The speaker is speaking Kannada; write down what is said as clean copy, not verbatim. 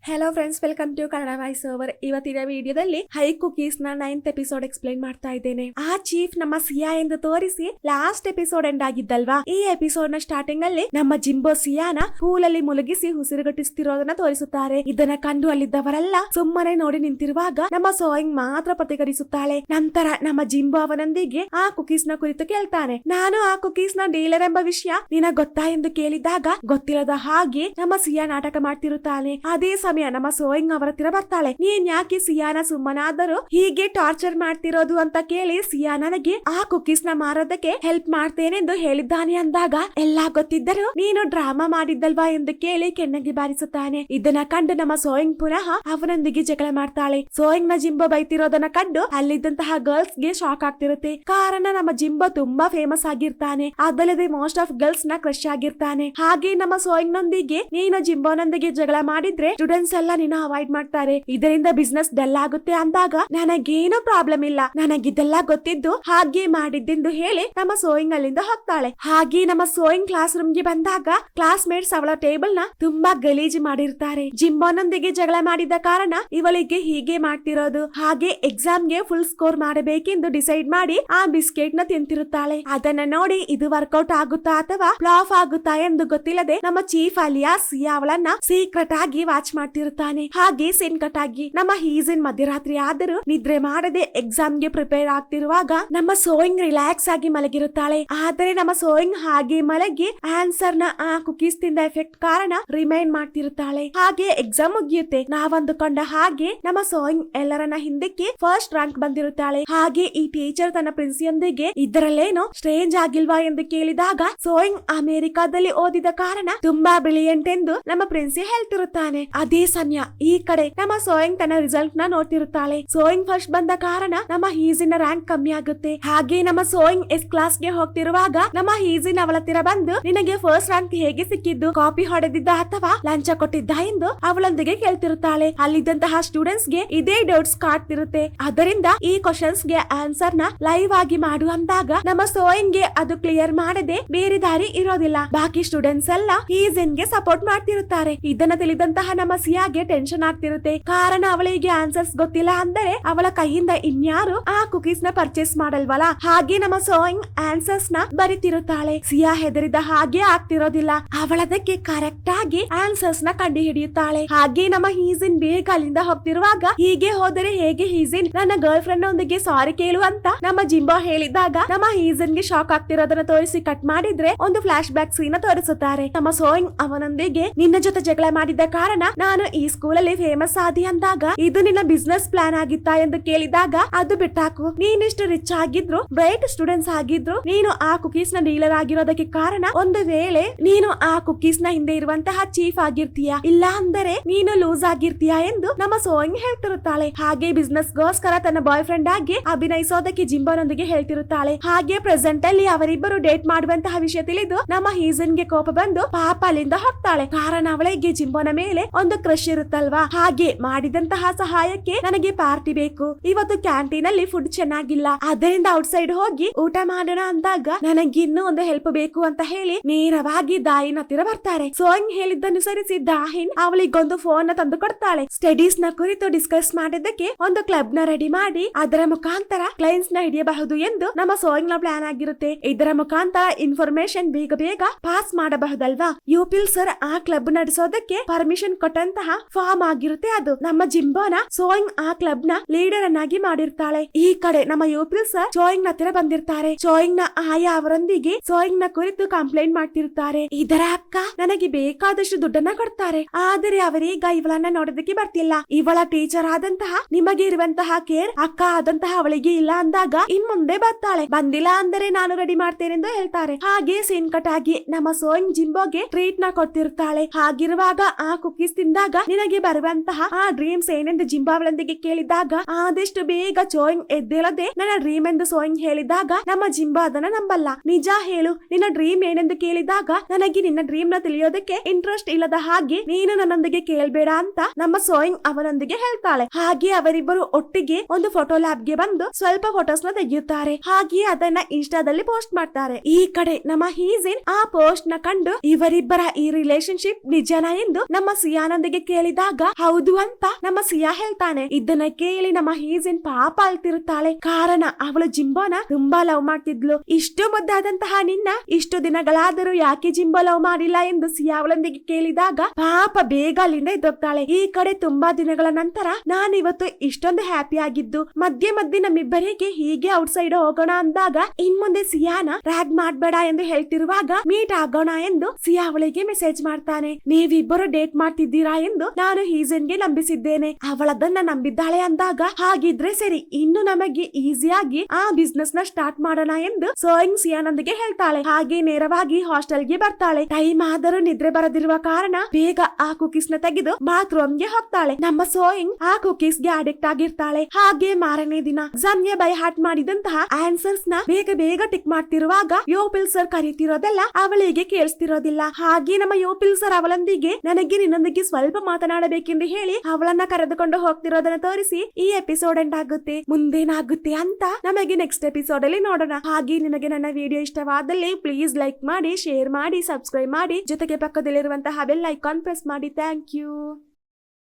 Hello friends, welcome to Kannada voice over. ಇವತ್ತಿನ ವಿಡಿಯೋದಲ್ಲಿ ಹೈ ಕುಕೀಸ್ ನ 9th ಎಪಿಸೋಡ್ ಎಕ್ಸ್ಪ್ಲೈನ್ ಮಾಡ್ತಾ ಇದ್ದೇನೆ. ಆ ಚೀಫ್ ನಮ್ಮ ಸಿಯಾ ಎಂದು ತೋರಿಸಿ ಲಾಸ್ಟ್ ಎಪಿಸೋಡ್ ಎಂಡ್ ಆಗಿದ್ದಲ್ವಾ. ಈ ಎಪಿಸೋಡ್ ನ ಸ್ಟಾರ್ಟಿಂಗ್ ಅಲ್ಲಿ ನಮ್ಮ ಜಿಂಬೋ ಸಿಯಾನ ಪೂಲ್ ಅಲ್ಲಿ ಮುಳುಗಿಸಿ ಉಸಿರುಗಟ್ಟಿಸುತ್ತಿರೋದನ್ನ ತೋರಿಸುತ್ತಾರೆ. ಇದನ್ನ ಕಂಡು ಅಲ್ಲಿದ್ದವರೆಲ್ಲ ಸುಮ್ಮನೆ ನೋಡಿ ನಿಂತಿರುವಾಗ ನಮ್ಮ ಸೋಯಿಂಗ್ ಮಾತ್ರ ಪ್ರತಿകരിಸುತ್ತಾಳೆ. ನಂತರ ನಮ್ಮ ಜಿಂಬೋ ಅವನೊಂದಿಗೆ ಆ ಕುಕೀಸ್ ನ ಕುರಿತು ಕೇಳ್ತಾನೆ. ನಾನು ಆ ಕುಕೀಸ್ ನ ಡೀಲರ್ ಎಂಬ ವಿಷಯ ನಿನಗೆ ಗೊತ್ತಾ ಎಂದು ಕೇಳಿದಾಗ ಗೊತ್ತಿಲ್ಲದ ಹಾಗೆ ನಮ್ಮ ಸಿಯಾ ನಾಟಕ ಮಾಡ್ತಿರುತ್ತಾನೆ. ಅದೇ ನಮ್ಮ ಸೋಯಿಂಗ್ ಅವರ ಹತ್ತಿರ ಬರ್ತಾಳೆ. ನೀನ್ ಯಾಕೆ ಸಿಯಾನ ಸುಮ್ಮನಾದರೂ ಹೀಗೆ ಟಾರ್ಚರ್ ಮಾಡ್ತಿರೋದು ಅಂತ ಕೇಳಿ ಸಿಯಾ ನನಗೆ ಆ ಕುಕೀಸ್ ನ ಮಾರೋದಕ್ಕೆ ಹೆಲ್ಪ್ ಮಾಡ್ತೇನೆಂದು ಹೇಳಿದ್ದಾನೆ ಅಂದಾಗ ಎಲ್ಲಾ ಗೊತ್ತಿದ್ದರೂ ನೀನು ಡ್ರಾಮಾ ಮಾಡಿದ್ದಲ್ವಾ ಎಂದು ಕೇಳಿ ಕೆಣ್ಣಗಿ ಬಾರಿಸುತ್ತಾನೆ. ಇದನ್ನ ಕಂಡು ನಮ್ಮ ಸೋಯಿಂಗ್ ಪುನಃ ಅವನೊಂದಿಗೆ ಜಗಳ ಮಾಡ್ತಾಳೆ. ಸೋಯಿಂಗ್ ನ ಜಿಂಬೋ ಬೈತಿರೋದನ್ನ ಕಂಡು ಅಲ್ಲಿದ್ದಂತಹ ಗರ್ಲ್ಸ್ ಗೆ ಶಾಕ್ ಆಗ್ತಿರುತ್ತೆ. ಕಾರಣ ನಮ್ಮ ಜಿಂಬೋ ತುಂಬಾ ಫೇಮಸ್ ಆಗಿರ್ತಾನೆ. ಅದಲ್ಲದೆ ಮೋಸ್ಟ್ ಆಫ್ ಗರ್ಲ್ಸ್ ನ ಕ್ರಶ್ ಆಗಿರ್ತಾನೆ. ಹಾಗೆ ನಮ್ಮ ಸೋಯಿಂಗ್ ನೊಂದಿಗೆ ನೀನು ಜಿಂಬೋನೊಂದಿಗೆ ಜಗಳ ಮಾಡಿದ್ರೆ ಸ್ಟೂಡೆಂಟ್ಸ್ ಎಲ್ಲ ನಿನ್ನ ಅವಾಯ್ಡ್ ಮಾಡ್ತಾರೆ, ಇದರಿಂದ ಬಿಸ್ನೆಸ್ ಡಲ್ ಆಗುತ್ತೆ ಅಂದಾಗ ನನಗೇನು ಪ್ರಾಬ್ಲಮ್ ಇಲ್ಲ, ನನಗಿದೆಲ್ಲ ಗೊತ್ತಿದ್ದು ಹಾಗೆ ಮಾಡಿದ್ದೆಂದು ಹೇಳಿ ನಮ್ಮ ಸೋಯಿಂಗ್ ಅಲ್ಲಿಂದ ಹೋಗ್ತಾಳೆ. ಹಾಗೆ ನಮ್ಮ ಸೋಯಿಂಗ್ ಕ್ಲಾಸ್ ರೂಮ್ ಗೆ ಬಂದಾಗ ಕ್ಲಾಸ್ ಮೇಟ್ಸ್ ಅವಳ ಟೇಬಲ್ ನ ತುಂಬಾ ಗಲೀಜು ಮಾಡಿರ್ತಾರೆ. ಜಿಂಬೋನೊಂದಿಗೆ ಜಗಳ ಮಾಡಿದ ಕಾರಣ ಇವಳಿಗೆ ಹೀಗೆ ಮಾಡ್ತಿರೋದು. ಹಾಗೆ ಎಕ್ಸಾಮ್ ಗೆ ಫುಲ್ ಸ್ಕೋರ್ ಮಾಡಬೇಕೆಂದು ಡಿಸೈಡ್ ಮಾಡಿ ಆ ಬಿಸ್ಕೆಟ್ ನ ತಿಂತಿರುತ್ತಾಳೆ. ಅದನ್ನ ನೋಡಿ ಇದು ವರ್ಕೌಟ್ ಆಗುತ್ತಾ ಅಥವಾ ಫ್ಲಾಪ್ ಆಗುತ್ತಾ ಎಂದು ಗೊತ್ತಿಲ್ಲದೆ ನಮ್ಮ ಚೀಫ್ ಅಲಿಯಾ ಸಿಯಾ ಅವಳನ್ನ ಸೀಕ್ರೆಟ್ ಆಗಿ ವಾಚ್ ಮಾಡ್ತಿರುತ್ತಾನೆ. ಹಾಗೆ ಸೀನ್ ಕಟ್ ಆಗಿ ನಮ್ಮ ಹೀಸಿನ್ ಮಧ್ಯರಾತ್ರಿ ಆದರೂ ನಿದ್ರೆ ಮಾಡದೆ ಎಕ್ಸಾಮ್ ಗೆ ಪ್ರಿಪೇರ್ ಆಗ್ತಿರುವಾಗ ನಮ್ಮ ಸೋಯಿಂಗ್ ರಿಲ್ಯಾಕ್ಸ್ ಆಗಿ ಮಲಗಿರುತ್ತಾಳೆ. ಆದರೆ ನಮ್ಮ ಸೋಯಿಂಗ್ ಹಾಗೆ ಮಲಗಿ ಆನ್ಸರ್ ನ ಆ ಕುಕೀಸ್ ತಿಂದ ಎಫೆಕ್ಟ್ ಕಾರಣ ರಿಮೈಂಡ್ ಮಾಡ್ತಿರುತ್ತಾಳೆ. ಹಾಗೆ ಎಕ್ಸಾಮ್ ಮುಗಿಯುತ್ತೆ. ನಾವಂದುಕೊಂಡ ಹಾಗೆ ನಮ್ಮ ಸೋಯಿಂಗ್ ಎಲ್ಲರನ್ನ ಹಿಂದಕ್ಕೆ ಫಸ್ಟ್ ರ್ಯಾಂಕ್ ಬಂದಿರುತ್ತಾಳೆ. ಹಾಗೆ ಈ ಟೀಚರ್ ತನ್ನ ಪ್ರಿನ್ಸಿಯೊಂದಿಗೆ ಇದರಲ್ಲೇನೋ ಸ್ಟ್ರೇಂಜ್ ಆಗಿಲ್ವಾ ಎಂದು ಕೇಳಿದಾಗ ಸೋಯಿಂಗ್ ಅಮೆರಿಕಾದಲ್ಲಿ ಓದಿದ ಕಾರಣ ತುಂಬಾ ಬ್ರಿಲಿಯಂಟ್ ಎಂದು ನಮ್ಮ ಪ್ರಿನ್ಸಿ ಹೇಳ್ತಿರುತ್ತಾನೆ. ಅದೇ ಸಮಯ ಈ ಕಡೆ ನಮ್ಮ ಸೋಯಿಂಗ್ ತನ್ನ ರಿಸಲ್ಟ್ ನ ನೋಡ್ತಿರುತ್ತಾಳೆ. ಸೋಯಿಂಗ್ ಫಸ್ಟ್ ಬಂದ ಕಾರಣ ನಮ್ಮ ಹೀಸಿನ ರ್ಯಾಂಕ್ ಕಮ್ಮಿ ಆಗುತ್ತೆ. ಹಾಗೆ ನಮ್ಮ ಸೋಯಿಂಗ್ ಎಸ್ ಕ್ಲಾಸ್ ಗೆ ಹೋಗ್ತಿರುವಾಗ ನಮ್ಮ ಹೀಸಿನ್ ಅವಳ ಹತ್ತಿರ ಬಂದು ನಿನಗೆ ಫಸ್ಟ್ ರ್ಯಾಂಕ್ ಹೇಗೆ ಸಿಕ್ಕಿದ್ದು, ಕಾಪಿ ಹೊಡೆದಿದ್ದ ಅಥವಾ ಲಂಚ ಕೊಟ್ಟಿದ್ದ ಎಂದು ಅವಳೊಂದಿಗೆ ಕೇಳ್ತಿರುತ್ತಾಳೆ. ಅಲ್ಲಿದ್ದಂತಹ ಸ್ಟೂಡೆಂಟ್ಸ್ ಗೆ ಇದೇ ಡೌಟ್ಸ್ ಕಾಡ್ತಿರುತ್ತೆ. ಅದರಿಂದ ಈ ಕ್ವಶನ್ಸ್ ಗೆ ಆನ್ಸರ್ ನ ಲೈವ್ ಆಗಿ ಮಾಡು ಅಂದಾಗ ನಮ್ಮ ಸೋಯಿಂಗ್ ಗೆ ಅದು ಕ್ಲಿಯರ್ ಮಾಡದೆ ಬೇರೆ ದಾರಿ ಇರೋದಿಲ್ಲ. ಬಾಕಿ ಸ್ಟೂಡೆಂಟ್ಸ್ ಎಲ್ಲ ಹೀಸಿನ್ ಗೆ ಸಪೋರ್ಟ್ ಮಾಡ್ತಿರುತ್ತಾರೆ. ಇದನ್ನ ತಿಳಿದಂತಹ ನಮ್ಮ ಸಿಯಾಗೆ ಟೆನ್ಷನ್ ಆಗ್ತಿರುತ್ತೆ. ಕಾರಣ ಅವಳಿಗೆ ಆನ್ಸರ್ಸ್ ಗೊತ್ತಿಲ್ಲ ಅಂದರೆ ಅವಳ ಕೈಯಿಂದ ಇನ್ಯಾರು ಆ ಕುಕೀಸ್ ನ ಪರ್ಚೇಸ್ ಮಾಡಲ್ವಲ್ಲ. ಹಾಗೆ ನಮ್ಮ ಸೋಯಿಂಗ್ ಆನ್ಸರ್ಸ್ ನ ಬರಿತಿರುತ್ತಾಳೆ. ಸಿಯಾ ಹೆದರಿದ ಹಾಗೆ ಆಗ್ತಿರೋದಿಲ್ಲ. ಅವಳದಕ್ಕೆ ಕರೆಕ್ಟ್ ಆಗಿ ಆನ್ಸರ್ಸ್ ನ ಕಂಡು ಹಿಡಿಯುತ್ತಾಳೆ. ಹಾಗೆ ನಮ್ಮ ಹೀಸಿನ್ ಬೇಗ ಅಲ್ಲಿಂದ ಹೋಗ್ತಿರುವಾಗ ಹೀಗೆ ಹೋದರೆ ಹೇಗೆ ಹೀಸಿನ್ ನನ್ನ ಗರ್ಲ್ ಫ್ರೆಂಡ್ ಒಂದಿಗೆ ಸಾರಿ ಕೇಳು ಅಂತ ನಮ್ಮ ಜಿಂಬೋ ಹೇಳಿದಾಗ ನಮ್ಮ ಹೀಸಿನ್ ಗೆ ಶಾಕ್ ಆಗ್ತಿರೋದನ್ನ ತೋರಿಸಿ ಕಟ್ ಮಾಡಿದ್ರೆ ಒಂದು ಫ್ಲಾಶ್ ಬ್ಯಾಕ್ ಸೀನ್ ತೋರಿಸುತ್ತಾರೆ. ನಮ್ಮ ಸೋಯಿಂಗ್ ಅವನೊಂದಿಗೆ ನಿನ್ನ ಜೊತೆ ಜಗಳ ಮಾಡಿದ ಕಾರಣ ನಾನು ಈ ಸ್ಕೂಲ್ ಅಲ್ಲಿ ಫೇಮಸ್ ಆದಿ ಅಂದಾಗ ಇದು ನಿನ್ನ ಬಿಸ್ನೆಸ್ ಪ್ಲಾನ್ ಆಗಿತ್ತಾ ಎಂದು ಕೇಳಿದಾಗ ಅದು ಬಿಟ್ಟಾಕು, ನೀನಿಷ್ಟು ರಿಚ್ ಆಗಿದ್ರು ಬ್ರೈಟ್ ಸ್ಟೂಡೆಂಟ್ಸ್ ಆಗಿದ್ರು ನೀನು ಆ ಕುಕೀಸ್ ನ ಡೀಲರ್ ಆಗಿರೋದಕ್ಕೆ ಕಾರಣ ಒಂದು ವೇಳೆ ನೀನು ಆ ಕುಕೀಸ್ ನ ಹಿಂದೆ ಇರುವಂತಹ ಚೀಫ್ ಆಗಿರ್ತೀಯಾ, ಇಲ್ಲ ಅಂದರೆ ನೀನು ಲೂಸ್ ಆಗಿರ್ತೀಯಾ ಎಂದು ನಮ್ಮ ಸೋಯಿಂಗ್ ಹೇಳ್ತಿರುತ್ತಾಳೆ. ಹಾಗೆ ಬಿಸ್ನೆಸ್ ಗೋಸ್ಕರ ತನ್ನ ಬಾಯ್ ಫ್ರೆಂಡ್ ಆಗಿ ಅಭಿನಯಿಸೋದಕ್ಕೆ ಜಿಂಬೋನೊಂದಿಗೆ ಹೇಳ್ತಿರುತ್ತಾಳೆ. ಹಾಗೆ ಪ್ರೆಸೆಂಟ್ ಅಲ್ಲಿ ಅವರಿಬ್ಬರು ಡೇಟ್ ಮಾಡುವಂತಹ ವಿಷಯ ತಿಳಿದು ನಮ್ಮ ಹೀಸನ್ ಗೆ ಕೋಪ ಬಂದು ಪಾಪ ಅಲ್ಲಿಂದ ಹೋಗ್ತಾಳೆ. ಕಾರಣ ಅವಳಿಗೆ ಜಿಂಬೋನ ಮೇಲೆ ಒಂದು ಕ್ರಶ್ ಇರುತ್ತಲ್ವಾ. ಹಾಗೆ ಮಾಡಿದಂತಹ ಸಹಾಯಕ್ಕೆ ನನಗೆ ಪಾರ್ಟಿ ಬೇಕು, ಇವತ್ತು ಕ್ಯಾಂಟೀನ್ ಅಲ್ಲಿ ಫುಡ್ ಚೆನ್ನಾಗಿಲ್ಲ, ಅದರಿಂದ ಔಟ್ ಸೈಡ್ ಹೋಗಿ ಊಟ ಮಾಡೋಣ ಅಂದಾಗ ನನಗಿನ್ನೂ ಒಂದು ಹೆಲ್ಪ್ ಬೇಕು ಅಂತ ಹೇಳಿ ನೇರವಾಗಿ ದಾಯಿನ್ ಹತ್ತಿರ ಬರ್ತಾರೆ. ಸೋಯಿಂಗ್ ಹೇಳಿದ್ದನುಸರಿಸಿ ದಾಹಿನ್ ಅವಳಿಗೊಂದು ಫೋನ್ ನ ತಂದು ಕೊಡ್ತಾಳೆ. ಸ್ಟಡೀಸ್ ನ ಕುರಿತು ಡಿಸ್ಕಸ್ ಮಾಡಿದ್ದಕ್ಕೆ ಒಂದು ಕ್ಲಬ್ ನ ರೆಡಿ ಮಾಡಿ ಅದರ ಮುಖಾಂತರ ಕ್ಲೈಂಟ್ಸ್ ನ ಹಿಡಿಯಬಹುದು ಎಂದು ನಮ್ಮ ಸೋಯಿಂಗ್ ನ ಪ್ಲಾನ್ ಆಗಿರುತ್ತೆ. ಇದರ ಮುಖಾಂತರ ಇನ್ಫಾರ್ಮೇಶನ್ ಬೇಗ ಬೇಗ ಪಾಸ್ ಮಾಡಬಹುದಲ್ವಾ. ಯುಪಿಲ್ ಸರ್ ಆ ಕ್ಲಬ್ ನಡೆಸೋದಕ್ಕೆ ಪರ್ಮಿಷನ್ ಕೊಟ್ಟಂತಹ ಫಾರ್ಮ್ ಆಗಿರುತ್ತೆ ಅದು. ನಮ್ಮ ಜಿಂಬೋನ ಸೋಯಿಂಗ್ ಆ ಕ್ಲಬ್ ನ ಲೀಡರ್ ಅನ್ನಾಗಿ ಮಾಡಿರ್ತಾಳೆ. ಈ ಕಡೆ ನಮ್ಮ ಯುಪಿಲ್ ಸರ್ ಸೋಯಿಂಗ್ ನ ಹತ್ತಿರ ಬಂದಿರ್ತಾರೆ. ಸೋಯಿಂಗ್ ನ ಆಯಾ ಅವರೊಂದಿಗೆ ಸೋಯಿಂಗ್ ನ ಕುರಿತು ಕಂಪ್ಲೇಂಟ್ ಮಾಡ್ತಿರುತ್ತಾರೆ. ಇದರ ಅಕ್ಕ ನನಗೆ ಬೇಕಾದಷ್ಟು ದುಡ್ಡನ್ನ ಕೊಡ್ತಾರೆ, ಆದರೆ ಅವರೀಗ ಇವಳನ್ನ ನೋಡೋದಕ್ಕೆ ಬರ್ತಿಲ್ಲ. ಇವಳ ಟೀಚರ್ ಆದಂತಹ ನಿಮಗೆ ಇರುವಂತಹ ಕೇರ್ ಅಕ್ಕ ಆದಂತಹ ಅವಳಿಗೆ ಇಲ್ಲ ಅಂದಾಗ ಇನ್ ಮುಂದೆ ಬರ್ತಾಳೆ. ಬಂದಿಲ್ಲ ಅಂದರೆ ನಾನು ರೆಡಿ ಮಾಡ್ತೇನೆ ಎಂದು ಹೇಳ್ತಾರೆ. ಹಾಗೆ ಸೀನ್ ಕಟ್ ಆಗಿ ನಮ್ಮ ಸೋಯಿಂಗ್ ಜಿಂಬೋಗೆ ಟ್ರೀಟ್ ನ ಕೊಡ್ತಿರ್ತಾಳೆ. ಹಾಗಿರುವಾಗ ಆ ಕುಕೀಸ್ ತಿಂದಾಗ ನಿನಗೆ ಬರುವಂತಹ ಆ ಡ್ರೀಮ್ಸ್ ಏನೆಂದು ಜಿಂಬೋ ಅವಳೊಂದಿಗೆ ಕೇಳಿದಾಗ ಆದಷ್ಟು ಬೇಗ ಸೋಯಿಂಗ್ ಎದ್ದೇಳದೆ ನನ್ನ ಡ್ರೀಮ್ ಎಂದು ಸೋಯಿಂಗ್ ಹೇಳಿದಾಗ ನಮ್ಮ ಜಿಂಬೋ ಅದನ್ನ ನಂಬಲ್ಲ. ನಿಜ ಹೇಳು, ನಿನ್ನ ಡ್ರೀಮ್ ಏನೆಂದು ಕೇಳಿದಾಗ ನನಗೆ ನಿನ್ನ ಡ್ರೀಮ್ ನ ತಿಳಿಯೋದಕ್ಕೆ ಇಂಟ್ರೆಸ್ಟ್ ಇಲ್ಲದ ಹಾಗೆ ನೀನು ನನ್ನೊಂದಿಗೆ ಕೇಳ್ಬೇಡ ಅಂತ ನಮ್ಮ ಸೋಯಿಂಗ್ ಅವನೊಂದಿಗೆ ಹೇಳ್ತಾಳೆ. ಹಾಗೆ ಅವರಿಬ್ಬರು ಒಟ್ಟಿಗೆ ಒಂದು ಫೋಟೋ ಲ್ಯಾಬ್ ಗೆ ಬಂದು ಸ್ವಲ್ಪ ಫೋಟೋಸ್ ನ ತೆಗೆಯುತ್ತಾರೆ. ಹಾಗೆ ಅದನ್ನ ಇನ್ಸ್ಟಾದಲ್ಲಿ ಪೋಸ್ಟ್ ಮಾಡ್ತಾರೆ. ಈ ಕಡೆ ನಮ್ಮ ಹೀಸಿನ್ ಆ ಪೋಸ್ಟ್ ನ ಕಂಡು ಇವರಿಬ್ಬರ ಈ ರಿಲೇಶನ್ಶಿಪ್ ನಿಜನಾ ಎಂದು ನಮ್ಮ ಸಿಯಾನೊಂದಿಗೆ ಅವಳಿಗೆ ಕೇಳಿದಾಗ ಹೌದು ಅಂತ ನಮ್ಮ ಸಿಯಾ ಹೇಳ್ತಾನೆ. ಇದನ್ನ ಕೇಳಿ ನಮ್ಮ ಹೀಜಿನ್ ಪಾಪ ಅಳ್ತಿರುತ್ತಾಳೆ. ಕಾರಣ ಅವಳು ಜಿಂಬೋನ ತುಂಬಾ ಲವ್ ಮಾಡ್ತಿದ್ಲು. ಇಷ್ಟು ಮುದ್ದಾದಂತಹ ನಿನ್ನ ಇಷ್ಟು ದಿನಗಳಾದರೂ ಯಾಕೆ ಜಿಂಬೋ ಲವ್ ಮಾಡಿಲ್ಲ ಎಂದು ಸಿಯಾ ಅವಳೊಂದಿಗೆ ಕೇಳಿದಾಗ ಪಾಪ ಬೇಗ ಅಲ್ಲಿಂದ ಎದ್ದೋಗ್ತಾಳೆ. ಈ ಕಡೆ ತುಂಬಾ ದಿನಗಳ ನಂತರ ನಾನಿವತ್ತು ಇಷ್ಟೊಂದು ಹ್ಯಾಪಿ ಆಗಿದ್ದು, ಮಧ್ಯೆ ಮಧ್ಯೆ ನಮ್ಮಿಬ್ಬರಿಗೆ ಹೀಗೆ ಔಟ್ ಸೈಡ್ ಹೋಗೋಣ ಅಂದಾಗ ಇನ್ ಮುಂದೆ ಸಿಯಾನ ರ್ಯಾಗ್ ಮಾಡ್ಬೇಡ ಎಂದು ಹೇಳ್ತಿರುವಾಗ ಮೀಟ್ ಆಗೋಣ ಎಂದು ಸಿಯಾ ಅವಳಿಗೆ ಮೆಸೇಜ್ ಮಾಡ್ತಾನೆ. ನೀವಿಬ್ಬರು ಡೇಟ್ ಮಾಡ್ತಿದ್ದೀರಾ ಎಂದು ನಾನು ಹೀಜನ್ಗೆ ನಂಬಿಸಿದ್ದೇನೆ, ಅವಳದನ್ನ ನಂಬಿದ್ದಾಳೆ ಅಂದಾಗ ಹಾಗಿದ್ರೆ ಸರಿ, ಇನ್ನು ನಮಗೆ ಈಸಿಯಾಗಿ ಆ ಬಿಸ್ನೆಸ್ ನ ಸ್ಟಾರ್ಟ್ ಮಾಡೋಣ ಎಂದು ಸೋಯಿಂಗ್ ಸಿಯಾನೊಂದಿಗೆ ಹೇಳ್ತಾಳೆ. ಹಾಗೆ ನೇರವಾಗಿ ಹಾಸ್ಟೆಲ್ಗೆ ಬರ್ತಾಳೆ. ಟೈಮ್ ಆದರೂ ನಿದ್ರೆ ಬರದಿರುವ ಕಾರಣ ಬೇಗ ಆ ಕುಕೀಸ್ ನ ತೆಗೆದು ಬಾತ್ರೂಮ್ ಗೆ ಹೋಗ್ತಾಳೆ. ನಮ್ಮ ಸೋಯಿಂಗ್ ಆ ಕುಕೀಸ್ ಗೆ ಅಡಿಕ್ಟ್ ಆಗಿರ್ತಾಳೆ. ಹಾಗೆ ಮಾರನೇ ದಿನ ಎಕ್ಸಾಮ್ ಗೆ ಬೈ ಹಾರ್ಟ್ ಮಾಡಿದಂತಹ ಆನ್ಸರ್ಸ್ ನ ಬೇಗ ಟಿಕ್ ಮಾಡ್ತಿರುವಾಗ ಯೋಪಿಲ್ ಸರ್ ಕರೀತಿರೋದೆಲ್ಲ ಅವಳಿಗೆ ಕೇಳಿಸ್ತಿರೋದಿಲ್ಲ. ಹಾಗೆ ನಮ್ಮ ಯೋಪಿಲ್ ಸರ್ ಅವಳೊಂದಿಗೆ ನನಗೆ ನಿನ್ನೊಂದಿಗೆ ಸ್ವಲ್ಪ ಮಾತನಾಡಬೇಕೆಂದು ಹೇಳಿ ಅವಳನ್ನ ಕರೆದುಕೊಂಡು ಹೋಗ್ತಿರೋದನ್ನ ತೋರಿಸಿ ಈ ಎಪಿಸೋಡ್ ಎಂಡ್ ಆಗುತ್ತೆ. ಮುಂದೇನಾಗುತ್ತೆ ಅಂತ ನಮಗೆ ನೆಕ್ಸ್ಟ್ ಎಪಿಸೋಡ್ ಅಲ್ಲಿ ನೋಡೋಣ. ಹಾಗೆ ನಿಮಗೆ ನನ್ನ ವಿಡಿಯೋ ಇಷ್ಟವಾದಲ್ಲಿ ಪ್ಲೀಸ್ ಲೈಕ್ ಮಾಡಿ, ಶೇರ್ ಮಾಡಿ, ಸಬ್ಸ್ಕ್ರೈಬ್ ಮಾಡಿ, ಜೊತೆಗೆ ಪಕ್ಕದಲ್ಲಿರುವಂತಹ ಬೆಲ್ ಐಕಾನ್ ಪ್ರೆಸ್ ಮಾಡಿ. Thank you.